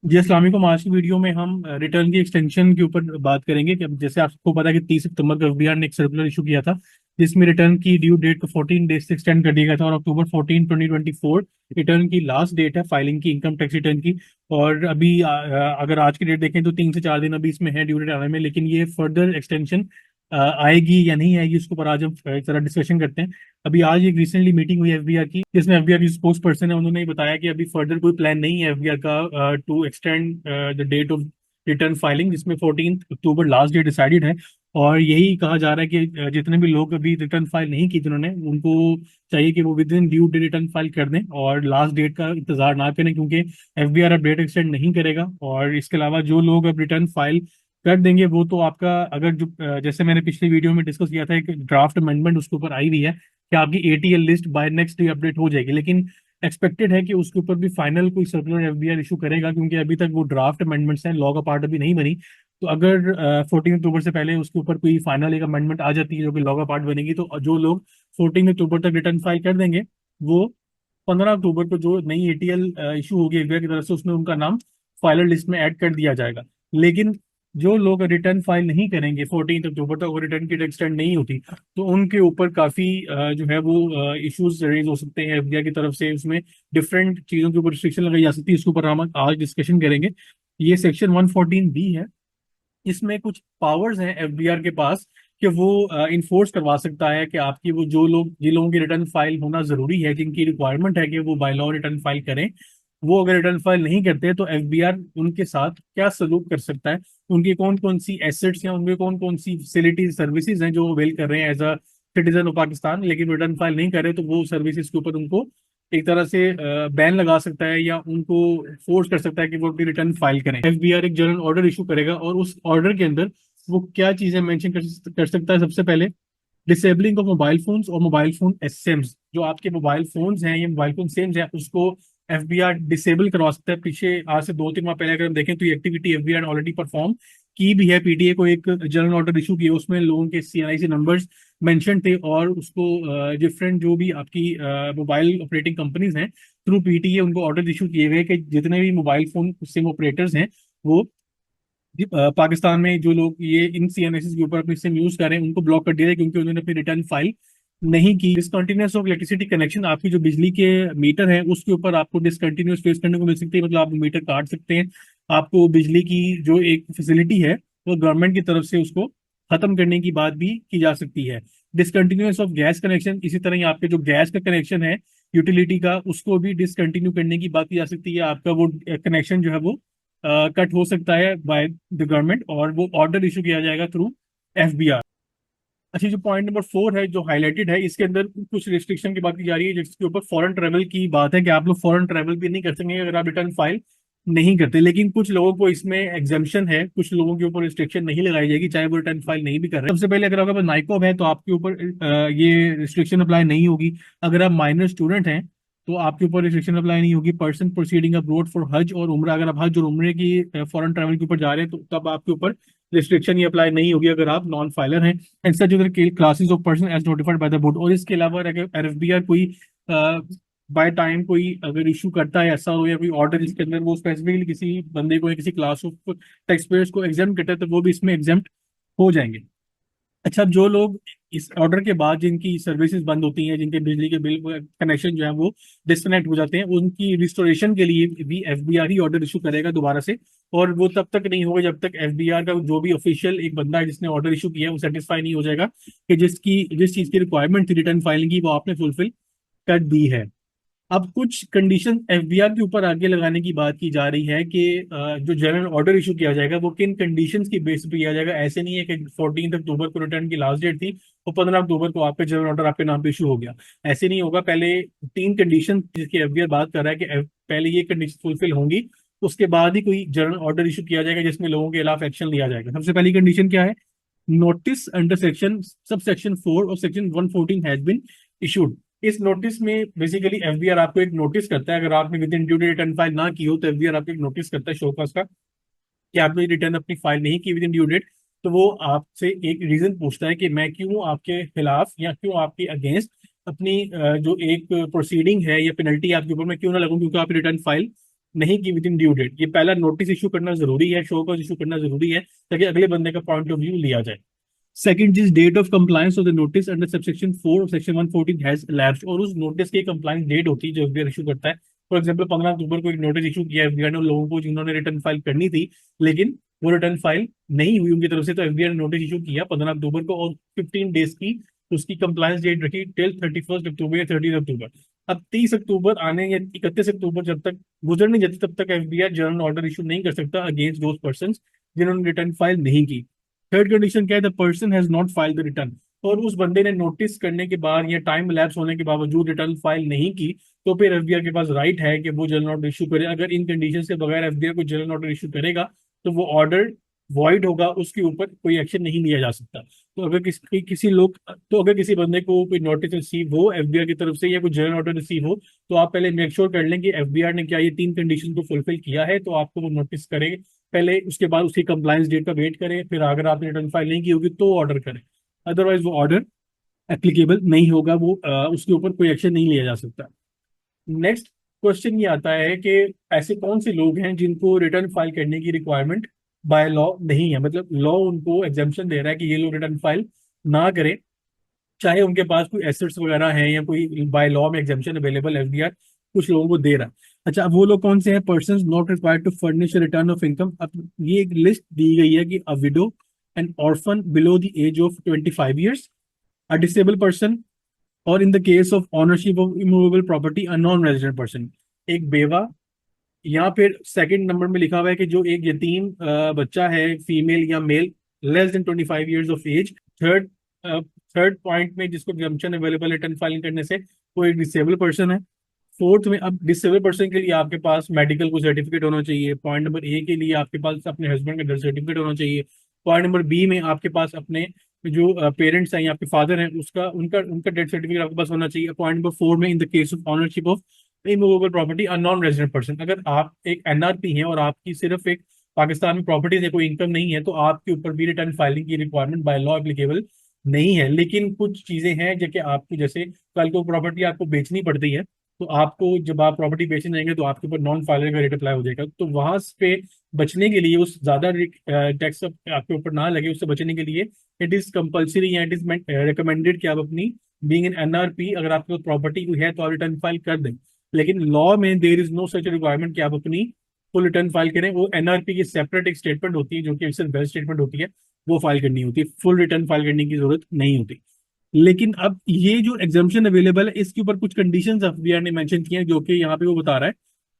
जी अस्सलाम वालेकुम। आज की वीडियो में हम रिटर्न की एक्सटेंशन के ऊपर बात करेंगे कि अब जैसे आपको पता है कि 30 सितंबर को एफबीआर ने एक सर्कुलर इशू किया था जिसमें रिटर्न की ड्यू डेट को 14 डेज से एक्सटेंड कर दिया गया था और अक्टूबर 14 2024 रिटर्न की लास्ट डेट है फाइलिंग की, इनकम टैक्स रिटर्न की। और अभी अगर आज की डेट देखें तो 3 से 4 दिन अभी इसमें है ड्यू डेट आने में, लेकिन ये फर्दर एक्सटेंशन आएगी या नहीं आएगी उसके ऊपर आज हम एक तरह डिस्कशन करते हैं। अभी आज एक रिसेंटली मीटिंग हुई एफबीआर की जिसमें एफबीआर की स्पोक्स पर्सन है, उन्होंने बताया कि अभी फर्दर कोई प्लान नहीं है एफबीआर का to extend the date of return filing, जिसमें 14 अक्टूबर लास्ट डेट डिसाइडेड है। और यही कहा जा रहा है कि जितने भी लोग अभी रिटर्न फाइल नहीं की जिन्होंने, उनको चाहिए कि वो within due date return file कर दें और लास्ट डेट का इंतजार ना करें, क्योंकि एफबीआर अब डेट एक्सटेंड नहीं करेगा। और इसके अलावा जो लोग अब रिटर्न फाइल कर देंगे वो तो आपका अगर जो जैसे मैंने पिछली वीडियो में डिस्कस किया था, एक ड्राफ्ट अमेंडमेंट उसके ऊपर आई हुई है कि आपकी ATL list by next day update हो जाएगी, लेकिन एक्सपेक्टेड है कि उसके ऊपर भी फाइनल कोई सर्कुलर एफबीआर इशू करेगा, क्योंकि अभी तक वो ड्राफ्ट अमेंडमेंट्स हैं, लॉ का पार्ट अभी नहीं बनी। तो अगर 14 अक्टूबर से पहले उसके ऊपर कोई फाइनल एक अमेंडमेंट आ जाती है जो कि लॉ का पार्ट बनेगी, तो जो लोग 14 अक्टूबर तक रिटर्न फाइल कर देंगे वो 15 अक्टूबर को जो नई एटीएल इशू होगी एफबीआई की तरफ से, उसमें उनका नाम फाइलर लिस्ट में ऐड कर दिया जाएगा। लेकिन जो लोग रिटर्न फाइल नहीं करेंगे 14 अक्टूबर तक और रिटर्न की डेट एक्सटेंड नहीं होती, तो उनके ऊपर काफी जो है वो इश्यूज रेज हो सकते हैं एफबीआई की तरफ से। उसमें डिफरेंट चीजों के ऊपर रिस्ट्रिक्शन लगाई जा सकती है, इसके ऊपर हम आज डिस्कशन करेंगे। ये सेक्शन 114 बी है। इसमें कुछ पावर्स हैं एफबीआर के पास कि वो इन्फोर्स करवा सकता है कि आपकी वो जो लोग जिन लोगों की रिटर्न फाइल होना जरूरी है, जिनकी रिक्वायरमेंट है कि वो बाय लॉ रिटर्न फाइल करें, वो अगर रिटर्न फाइल नहीं करते तो एफबीआर उनके साथ क्या सलूक कर सकता है, उनकी कौन कौन सी एसेट्स या उनके कौन कौन सी फैसिलिटीज सर्विसेज हैं जो वो अवेल कर रहे हैं as a citizen of Pakistan, लेकिन रिटर्न फाइल नहीं कर रहे, तो वो सर्विसेज के ऊपर उनको एक तरह से बैन लगा सकता है या उनको फोर्स कर सकता है कि वो अपनी रिटर्न फाइल करें। एफबीआर एक जनरल ऑर्डर इशू करेगा और उस ऑर्डर के अंदर वो क्या चीजें मेंशन कर सकता है। सबसे पहले डिसेबलिंग ऑफ मोबाइल फोन्स और मोबाइल फोन एसएम्स, जो आपके मोबाइल फोन्स हैं या मोबाइल फोन सेम्स हैं उसको एफबीआर डिसेबल करवा सकता है। पीछे आज से 2-3 माह पहले अगर हम देखें तो ये एक्टिविटी एफबीआर ने ऑलरेडी परफॉर्म की भी है। पीटीए को एक जनरल ऑर्डर इशू किया, उसमें लोगों के सीएनआईसी नंबर्स मेंशन थे और उसको डिफरेंट जो भी आपकी मोबाइल ऑपरेटिंग कंपनीज हैं थ्रू पीटीए उनको ऑर्डर इशू किए गए कि जितने भी मोबाइल फोन सिम ऑपरेटर्स हैं वो पाकिस्तान में जो लोग ये इन सीएनएसएस के ऊपर अपनी सिम यूज कर रहे हैं उनको ब्लॉक कर दिया है, क्योंकि उन्होंने अपनी रिटर्न फाइल नहीं की। डिसकंटिन्यूस ऑफ इलेक्ट्रिसिटी कनेक्शन, आपकी जो बिजली के मीटर है उसके ऊपर आपको डिसकंटिन्यूस फेस करने को मिल सकती है, मतलब आप मीटर काट सकते हैं। आपको बिजली की जो एक फैसिलिटी है वो गवर्नमेंट की तरफ से उसको खत्म करने की बात भी की जा सकती है। डिसकंटिन्यूस ऑफ गैस कनेक्शन, इसी तरह ही आपके जो गैस का कनेक्शन है यूटिलिटी का उसको भी डिसकंटिन्यू करने की बात की जा सकती है। आपका वो कनेक्शन जो है वो कट हो सकता है बाय द गवर्नमेंट और वो ऑर्डर इशू किया जाएगा थ्रू एफबीआर। अच्छा, जो पॉइंट नंबर 4 है जो हाईलाइटेड है, इसके अंदर कुछ रिस्ट्रिक्शन की बात की जा रही है, जिसके ऊपर फॉरेन ट्रेवल की बात है कि आप लोग फॉरेन ट्रेवल भी नहीं कर सकेंगे अगर आप रिटर्न फाइल नहीं करते। लेकिन कुछ लोगों को इसमें एग्जाम्पशन है, कुछ लोगों के ऊपर रिस्ट्रिक्शन नहीं लगाई जाएगी चाहे वो रिटर्न फाइल नहीं भी कर रहे। सबसे पहले अगर आपके पास नाइकॉब है तो आपके ऊपर ये रिस्ट्रिक्शन अप्लाई नहीं होगी। अगर आप माइनर स्टूडेंट हैं तो आपके ऊपर रिस्ट्रिक्शन अप्लाई नहीं होगी। पर्सन प्रोसीडिंग अब्रोड फॉर हज और उम्रा, अगर आप हज और उम्रे की फॉरेन ट्रैवल के ऊपर जा रहे हैं तो तब आपके ऊपर रिस्ट्रिक्शन ये अप्लाई नहीं होगी अगर आप नॉन फाइलर हैं। And such other classes of person as notified by the board. और इसके अलावा अगर एफबीआर कोई बाय टाइम कोई अगर इशू करता है ऐसा हो या कोई ऑर्डर जिसके अंदर वो स्पेसिफिकली किसी बंदे को या किसी क्लास ऑफ टैक्स पेयर्स को एग्जाम करता है तो वो भी इसमें एग्जाम हो जाएंगे। अच्छा, अब जो लोग इस ऑर्डर के बाद जिनकी सर्विसेज बंद होती हैं, जिनके बिजली के बिल कनेक्शन जो है वो डिस्कनेक्ट हो जाते हैं, उनकी रिस्टोरेशन के लिए भी एफबीआर ही ऑर्डर इशू करेगा दोबारा से। और वो तब तक नहीं होगा जब तक एफबीआर का जो भी ऑफिशियल एक बंदा है जिसने ऑर्डर इशू किया है वो सेटिस्फाई नहीं हो जाएगा कि जिस चीज की रिक्वायरमेंट थी रिटर्न फाइलिंग की वो आपने फुलफिल कर दी है। अब कुछ कंडीशन एफबीआर के ऊपर आगे लगाने की बात की जा रही है कि जो जनरल ऑर्डर इशू किया जाएगा वो किन कंडीशंस की बेस पे किया जाएगा। ऐसे नहीं है कि 14 अक्टूबर को रिटर्न की लास्ट डेट थी और 15 अक्टूबर को आपका जनरल ऑर्डर आपके नाम पे इशू हो गया। ऐसे नहीं होगा। पहले 3 कंडीशन जिसकी एफबीआर बात कर रहा है कि पहले ये कंडीशन फुलफिल होंगी, उसके बाद ही कोई जनरल ऑर्डर इशू किया जाएगा जिसमें लोगों के खिलाफ एक्शन लिया जाएगा। सबसे पहली कंडीशन क्या है? Notice under section sub section 4 और सेक्शन 114 हैज बीन इशूड। इस नोटिस में बेसिकली एफबीआर आपको एक नोटिस करता है, अगर आपने within due date return file ना की हो तो एफबीआर आपको एक नोटिस करता है शोकॉज का कि आपने रिटर्न अपनी फाइल नहीं की विद इन ड्यू डेट। तो वो आपसे एक रीजन पूछता है कि मैं क्यों आपके खिलाफ या क्यों आपके अगेंस्ट अपनी जो एक प्रोसीडिंग है या पेनल्टी आपके ऊपर मैं क्यों ना लगूं, क्योंकि आप रिटर्न फाइल नहीं की विद इन ड्यू डेट। ये पहला नोटिस इशू करना जरूरी है, शो कॉज इशू करना जरूरी है, ताकि अगले बंदे का पॉइंट ऑफ व्यू लिया जाए। Second is date of compliance of the notice under subsection 4 of section 114 has elapsed, और उस नोटिस की कंप्लायंस डेट होती है जो एफबीआर इशू करता है। फॉर एग्जांपल 15 अक्टूबर को एक नोटिस इशू किया एफबीआर ने उन लोगों को जिन्होंने रिटर्न फाइल करनी थी, लेकिन वो रिटर्न फाइल नहीं हुई उनकी तरफ से, तो एफबीआर ने नोटिस इशू किया 15 अक्टूबर को, और 15 डेज की उसकी कंप्लायंस डेट रखी टिल 31 अक्टूबर या 30 अक्टूबर। अब 30 अक्टूबर आने या 31 अक्टूबर जब तक गुजर नहीं जाती, तब तक एफबीआर जनरल ऑर्डर इशू नहीं कर सकता अगेंस्ट दोज पर्सन जिन्होंने रिटर्न फाइल नहीं की। थर्ड कंडीशन क्या है, the person has not file the return, और उस बंदे ने नोटिस करने के बाद या टाइम लैप्स होने के बावजूद रिटर्न फाइल नहीं की, तो फिर एफबीआर के पास राइट है कि वो जनरल ऑर्डर इशू करे। अगर इन कंडीशन के बगैर एफबीआर को जनरल ऑर्डर इशू करेगा, तो वो ऑर्डर वॉइड होगा, उसके ऊपर कोई एक्शन नहीं लिया जा सकता। तो अगर किसी लोग तो अगर किसी बंदे को कोई नोटिस रिसीव हो एफबीआर की तरफ से या कोई जनरल ऑर्डर रिसीव हो, तो आप पहले मेक श्योर कर लें कि एफबीआर ने क्या ये 3 कंडीशन को फुलफिल किया है, तो आपको वो नोटिस करे पहले, उसके बाद उसकी कंप्लायंस डेट का वेट करें, फिर अगर आपने रिटर्न फाइल नहीं की होगी तो ऑर्डर करें। अदरवाइज वो ऑर्डर एप्लीकेबल नहीं होगा, वो उसके ऊपर कोई एक्शन नहीं लिया जा सकता। नेक्स्ट क्वेश्चन ये आता है कि ऐसे कौन से लोग हैं जिनको रिटर्न फाइल करने की रिक्वायरमेंट बाय लॉ नहीं है, मतलब लॉ उनको एग्जाम्पशन दे रहा है कि ये लोग रिटर्न फाइल ना करें, चाहे उनके पास कोई एसेट्स वगैरह हैं या कोई बाय लॉ में एग्जाम्पशन अवेलेबल एफबीआर कुछ लोगों को दे रहा है। अच्छा, अब वो लोग कौन से हैं, person not required to furnish return of income. अब ये एक लिस्ट दी गई है कि a widow an orphan below the age of 25 years, a disable person, और in the case of ownership of immovable property a non resident person, एक बेवा। यहाँ पे सेकंड नंबर में लिखा हुआ है कि जो एक यतीम बच्चा है, फीमेल या male, less than 25 years of age. Third third point में जिसको एग्जम्पशन अवेलेबल है रिटर्न फाइलिंग करने से, वो एक डिसेबल पर्सन है। फोर्थ में, अब डिसेबल पर्सन के लिए आपके पास मेडिकल को सर्टिफिकेट होना चाहिए। पॉइंट नंबर ए के लिए आपके पास अपने हस्बैंड का डेथ सर्टिफिकेट होना चाहिए। पॉइंट नंबर बी में आपके पास अपने जो पेरेंट्स हैं या आपके फादर हैं उसका उनका उनका डेथ सर्टिफिकेट आपके पास होना चाहिए। पॉइंट नंबर 4 में, इन the case of ownership of immovable property a non resident person, अगर आप एक एनआरपी हैं और आपकी सिर्फ एक पाकिस्तान में प्रॉपर्टीज है, कोई इनकम नहीं है, तो आपके ऊपर भी रिटर्न फाइलिंग की रिक्वायरमेंट बाय लॉ एप्लीकेबल नहीं है। लेकिन कुछ चीजें हैं जो कि आपकी, जैसे कल को प्रॉपर्टी आपको बेचनी पड़ती है, तो आपको जब आप प्रॉपर्टी बेचने जाएंगे तो आपके ऊपर नॉन फाइलर का रेट अप्लाई हो जाएगा, तो वहां पे बचने के लिए, उस ज्यादा टैक्स आपके ऊपर ना लगे, उससे बचने के लिए इट इज कंपल्सरी या इट इज रिकमेंडेड कि आप अपनी बीइंग एन एनआरपी, अगर आपके पास प्रॉपर्टी कोई है तो आप रिटर्न फाइल कर दें। लेकिन लॉ में there is no such requirement कि आप अपनी फुल रिटर्न फाइल करें। वो एनआरपी की सेपरेट एक स्टेटमेंट होती है जो कि सिर्फ वेल्थ स्टेटमेंट होती है, वो फाइल करनी होती है, फुल रिटर्न फाइल करने की जरूरत नहीं होती। लेकिन अब ये जो एग्जाम्पशन अवेलेबल है इसके ऊपर कुछ कंडीशंस एफबीआर ने मेंशन किए हैं, जो कि यहाँ पे वो बता रहा है,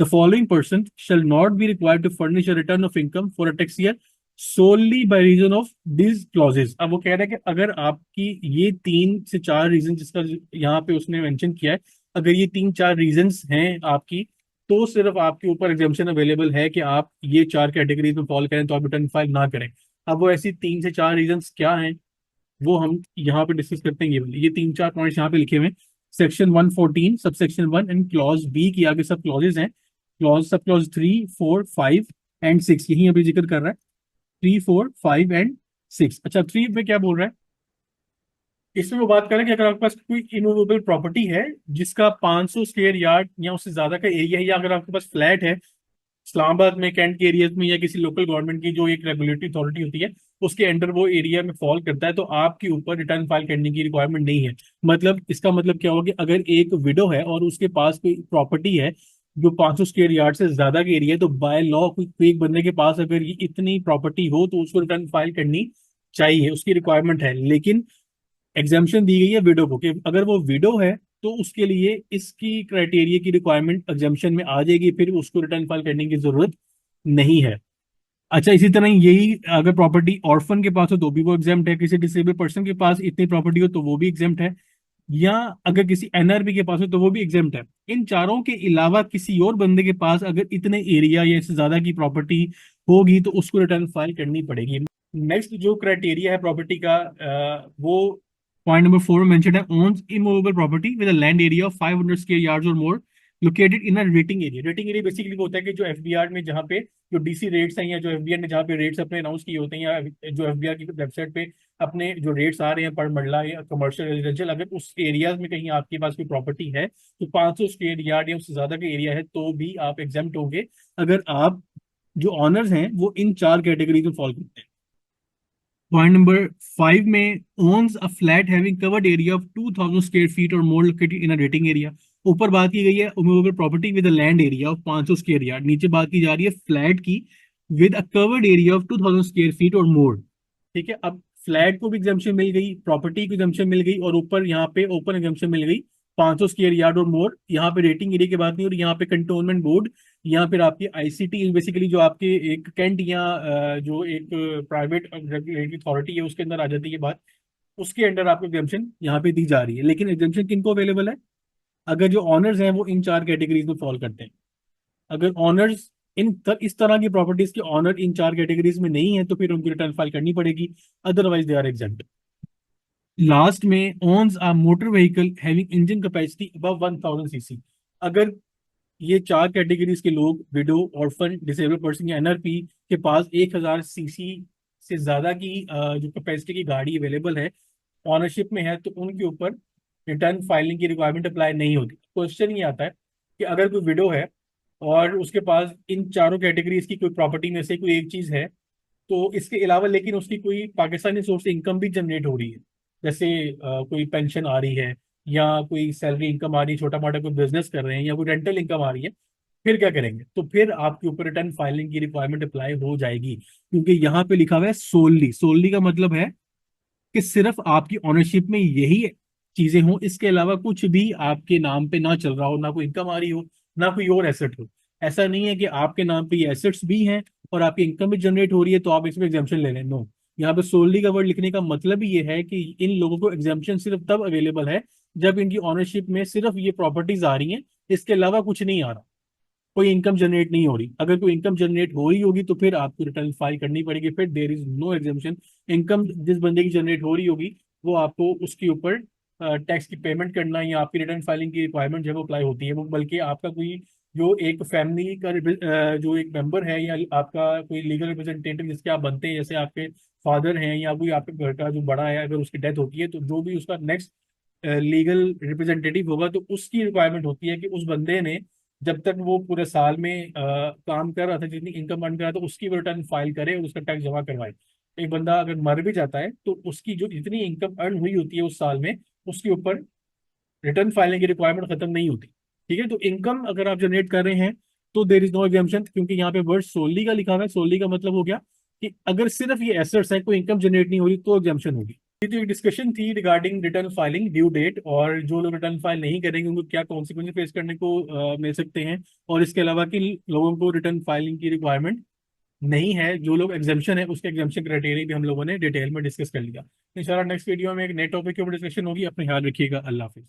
the following person shall not be required to furnish a return of income for a tax year solely by reason of this clauses. अब वो कह रहा है कि अगर आपकी ये 3 से 4 रीजन, जिसका यहाँ पे उसने मेंशन किया है, अगर ये 3-4 रीजंस हैं आपकी, तो सिर्फ आपके ऊपर एग्जाम्पशन अवेलेबल है कि आप ये 4 कैटेगरीज में फॉलो करें तो आप रिटर्न फाइल ना करें। अब वो ऐसी 3 से 4 रीजंस क्या हैं, वो हम यहाँ पे डिस्कस करते हैं। ये 3-4 पॉइंट्स यहाँ पे लिखे हुए हैं। Section 114 sub section 1 and clause B की आगे सब क्लॉजेज हैं। क्लॉज सब क्लॉज 3, 4, 5 एंड 6 यही अभी जिक्र कर रहा है, 3, 4, 5 एंड 6। अच्छा, 3 में क्या बोल रहा है, इसमें वो बात कर रहे हैं कि अगर आपके पास कोई इमूवेबल प्रॉपर्टी है जिसका 500 स्क्वायर यार्ड या उससे ज्यादा का एरिया है, या अगर आपके पास फ्लैट है इस्लामाबाद में, कैंट के एरियाज में, या किसी लोकल गवर्नमेंट की जो एक रेगुलेटरी अथॉरिटी होती है उसके अंडर वो एरिया में फॉल करता है, तो आपके ऊपर रिटर्न फाइल करने की रिक्वायरमेंट नहीं है। मतलब इसका मतलब क्या होगा कि अगर एक विडो है और उसके पास कोई प्रॉपर्टी है जो 500 स्क्वायर यार्ड से ज्यादा के एरिया है, तो बाय लॉ कोई एक बंदे के पास अगर ये इतनी प्रॉपर्टी हो तो उसको रिटर्न फाइल करनी चाहिए, उसकी रिक्वायरमेंट है। लेकिन एग्जाम्पशन दी गई है विडो को, कि अगर वो विडो है तो उसके लिए इसकी क्राइटेरिया की रिक्वायरमेंट एग्जाम्पशन में आ जाएगी, फिर उसको रिटर्न फाइल करने की जरूरत नहीं है। अच्छा, इसी तरह यही अगर प्रॉपर्टी ऑर्फन के पास हो तो भी वो एग्जाम्प्ट है, किसी डिसेबल पर्सन के पास इतनी प्रॉपर्टी हो तो वो भी एग्जाम्प्ट है, या अगर किसी एनआरबी के पास हो तो वो भी एग्जाम्प्ट है। इन चारों के अलावा किसी और बंदे के पास अगर इतने एरिया या इससे ज्यादा की प्रॉपर्टी होगी तो उसको रिटर्न फाइल करनी पड़ेगी। नेक्स्ट जो क्राइटेरिया है प्रॉपर्टी का, वो पॉइंट नंबर 4 में मेंशन है, owns immovable property with a land area of 500 square yards और more located in a rating area. Rating area basically होता है कि जो एफबीआर में जहाँ पे जो डीसी रेट्स हैं, या जो एफबीआर ने जहाँ पे रेट्स अपने अनाउंस किए होते हैं, या जो एफबीआर की वेबसाइट पे अपने जो रेट्स आ रहे हैं पर मरला या कमर्शियल रेजिडेंशियल, अगर उस एरियाज में कहीं आपके पास कोई प्रॉपर्टी है तो 500 स्क्वायर यार्ड या उससे ज्यादा का एरिया है तो भी आप एग्जेम्प्ट होंगे, अगर आप जो ऑनर्स हैं वो इन 4 कैटेगरीज में फॉल करते हैं। पॉइंट नंबर 5 में, owns a flat having covered area of 2000 square feet और more located in a rating area. ऊपर बात की गई है movable property with a land area of 500 square yard, नीचे बात की जा रही है फ्लैट की with a covered area of 2000 square feet और मोर। ठीक है, अब फ्लैट को भी एग्जाम्पशन मिल गई, प्रॉपर्टी को एग्जाम्पशन मिल गई, और ऊपर यहाँ पे ओपन एग्जाम्पशन मिल गई 500 स्क्वायर यार्ड और मोर। यहाँ पे रेटिंग एरिया की बात नहीं, और यहाँ पे कंटोनमेंट बोर्ड या फिर आपकी आईसीटी बेसिकली जो आपके एक कैंट या जो एक प्राइवेट रेगुलेटरी अथॉरिटी है उसके अंदर आ जाती है बात, उसके अंडर आपको एग्जाम्पशन यहाँ पे दी जा रही है। लेकिन एग्जाम्पशन किनको अवेलेबल है? अगर जो ऑनर्स हैं वो इन 4 कैटेगरीज में फॉल करते हैं। अगर ऑनर्स इस तरह की प्रॉपर्टीज के ऑनर इन 4 कैटेगरीज में नहीं है तो फिर उनकी रिटर्न फाइल करनी पड़ेगी, otherwise they are exempt. Last में, owns a motor vehicle having engine capacity above 1000 CC. अगर ये 4 कैटेगरीज के लोग, विडो, ऑर्फन, डिसेबल पर्सन या एनआरपी के पास 1000 सीसी से ज्यादा की जो कैपेसिटी की गाड़ी अवेलेबल है, ऑनरशिप में है, तो उनके ऊपर रिटर्न फाइलिंग की रिक्वायरमेंट अप्लाई नहीं होती। क्वेश्चन ये आता है कि अगर कोई विडो है और उसके पास इन चारों कैटेगरीज की कोई प्रॉपर्टी में से कोई एक चीज है, तो इसके अलावा लेकिन उसकी कोई पाकिस्तानी सोर्स से इनकम भी जनरेट हो रही है, जैसे कोई पेंशन आ रही है या कोई सैलरी इनकम आ रही है, छोटा मोटा कोई बिजनेस कर रहे हैं या कोई रेंटल इनकम आ रही है, फिर क्या करेंगे? तो फिर आपके ऊपर रिटर्न फाइलिंग की रिक्वायरमेंट अप्लाई हो जाएगी, क्योंकि यहाँ पे लिखा हुआ है सोलली। सोलली का मतलब है कि सिर्फ आपकी ओनरशिप में यही चीजें हों, इसके अलावा कुछ भी आपके नाम पे ना चल रहा हो, ना कोई इनकम आ रही हो, ना कोई और एसेट हो। ऐसा नहीं है कि आपके नाम पे ये एसेट्स भी हैं और आपकी इनकम भी जनरेट हो रही है तो आप इसमें एग्जाम्पशन ले लें। नो, यहाँ पे सोलली का वर्ड लिखने का मतलब ही ये है कि इन लोगों को एग्जाम्पशन सिर्फ तब अवेलेबल है जब इनकी ओनरशिप में सिर्फ ये प्रॉपर्टीज आ रही हैं, इसके अलावा कुछ नहीं आ रहा, कोई इनकम जनरेट नहीं हो रही। अगर कोई इनकम जनरेट हो रही होगी तो फिर आपको रिटर्न फाइल करनी पड़ेगी, फिर there is no exemption. Income जिस बंदे की जनरेट हो रही होगी वो आपको उसके ऊपर टैक्स की पेमेंट करना या आपकी रिटर्न फाइलिंग की रिक्वायरमेंट जब अप्लाई होती है वो, बल्कि आपका कोई जो एक फैमिली का जो एक मेंबर है या आपका कोई लीगल रिप्रेजेंटेटिव जिसके आप बनते हैं, जैसे आपके फादर हैं या कोई आपके घर का जो बड़ा है, अगर उसकी डेथ होती है तो जो भी उसका नेक्स्ट लीगल रिप्रेजेंटेटिव होगा तो उसकी रिक्वायरमेंट होती है कि उस बंदे ने जब तक वो पूरे साल में काम कर रहा था, जितनी इनकम अर्न कर रहा था उसकी वो रिटर्न फाइल करे और उसका टैक्स जमा करवाए। एक बंदा अगर मर भी जाता है तो उसकी जो जितनी इनकम अर्न हुई होती है उस साल में, उसके ऊपर रिटर्न फाइलिंग की रिक्वायरमेंट खत्म नहीं होती। ठीक है, तो इनकम अगर आप जनरेट कर रहे हैं तो देर इज नो एग्जाम्पशन, क्योंकि यहाँ पे वर्ड सोली का लिखा हुआ है। सोली का मतलब हो गया कि अगर सिर्फ ये एसेट्स है, कोई इनकम जनरेट नहीं हो रही, तो एग्जाम्पशन होगी। ये तो एक डिस्कशन थी regarding return filing due date, और जो लोग रिटर्न फाइल नहीं करेंगे उनको क्या कॉन्सिक्वेंस फेस करने को मिल सकते हैं, और इसके अलावा कि लोगों को रिटर्न फाइलिंग की रिक्वायरमेंट नहीं है, जो लोग एग्जाम्पशन है उसके एग्जाम्पशन क्राइटेरिया भी हम लोगों ने डिटेल में डिस्कस कर लिया। इंशाल्लाह नेक्स्ट वीडियो में एक नए टॉपिक के ऊपर डिस्कशन होगी। अपने ख्याल रखिएगा। अल्लाह हाफिज।